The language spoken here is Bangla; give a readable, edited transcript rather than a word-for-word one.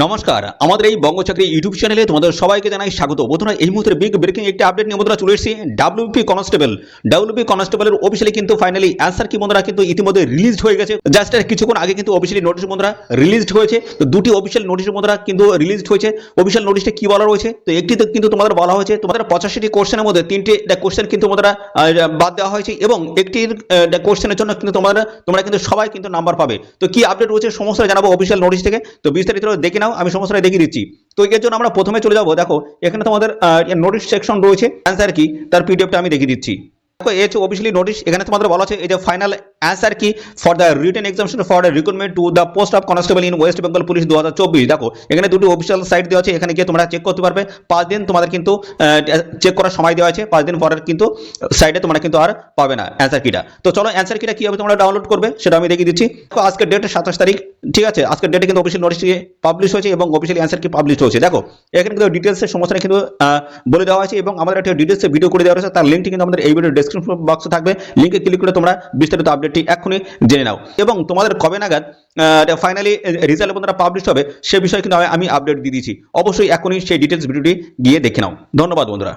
নমস্কার, আমাদের এই বঙ্গচাকরি ইউটিউব চ্যানেলে তোমাদের সবাইকে জানাই স্বাগত। বন্ধুরা, এই মুহূর্তে বিগ ব্রেকিং একটি আপডেট নিয়ে বন্ধুরা চলে এসেছি। ডাব্লিউপি কনস্টেবলের অফিসিয়ালি কিন্তু ফাইনালি অ্যান্সার কি বন্ধুরা কিন্তু ইতিমধ্যে রিলিজড হয়ে গেছে। জাস্ট কিছুক্ষণ আগে কিন্তু অফিসিয়ালি নোটিশ বন্ধুরা রিলিজড হয়েছে। তো দুটি অফিসিয়াল নোটিশ বন্ধুরা কিন্তু রিলিজড হয়েছে। অফিসিয়াল নোটিশে কি বলা রয়েছে, তো একটিতে কিন্তু তোমাদের বলা হয়েছে তোমাদের 85টি কোশ্চেনের মধ্যে 3টি কোশ্চেন কিন্তু তোমরা বাদ দেওয়া হয়েছে এবং একটি কোশ্চেনের জন্য কিন্তু তোমরা কিন্তু সবাই কিন্তু নাম্বার পাবে। তো কি আপডেট রয়েছে সমস্ত জানাবো অফিসিয়াল নোটিশ থেকে। তো বিস্তারিত দেখে নাও, আমি সমস্যাটা দেখিয়ে দিচ্ছি। তো এর জন্য আমরা প্রথমে চলে যাবো। দেখো এখানে তোমাদের নোটিশ সেকশন রয়েছে, অ্যান্সার কি তার পিডিএফটা আমি দেখিয়ে দিচ্ছি। দেখো এই হচ্ছে অফিসিয়ালি নোটিশ। এখানে তোমাদের বলা আছে এই যে ফাইনাল অ্যান্সার কি for the written examination for the recruitment to the post of constable in West Bengal police 2024। দেখো এখানে দুটো অফিসিয়াল সাইট দেওয়া আছে, এখানে গিয়ে তোমরা চেক করতে পারবে। 5 দিন তোমাদের কিন্তু চেক করার সময় দেওয়া আছে। 5 দিন পরের কিন্তু সাইটে তোমরা কিন্তু আর পাবে না অ্যান্সার কিটা। তো চলো অ্যান্সার কিটা কিভাবে তোমরা ডাউনলোড করবে সেটা আমি দেখিয়ে দিচ্ছি। তো আজকের ডেট 27 তারিখ, ঠিক আছে। আজকের ডেটে কিন্তু অফিসিয়াল নোটিশ পাবলিশ হয়েছে এবং অফিসিয়াল অ্যান্সার কি পাবলিশ হয়েছে। দেখো এখানে কিন্তু ডিটেলসের সমস্যাটা কিন্তু বলে দেওয়া হয়েছে এবং আমাদের একটা ডিটেলসে ভিডিও করে দেওয়া হয়েছে। তার লিঙ্কটি কিন্তু আমাদের এই ভিডিও ডেসক্রিপশন বক্সে থাকবে। লিঙ্কে ক্লিক করে তোমরা বিস্তারিত আপডেটটি এক্ষুনি জেনে নাও এবং তোমাদের কবে নাগাদ ফাইনালি রেজাল্ট বন্ধুরা পাবলিশ হবে সে বিষয়ে কিন্তু আমি আপডেট দিয়ে দিয়েছি। অবশ্যই এখনই সেই ডিটেলস ভিডিওটি গিয়ে দেখে নাও। ধন্যবাদ বন্ধুরা।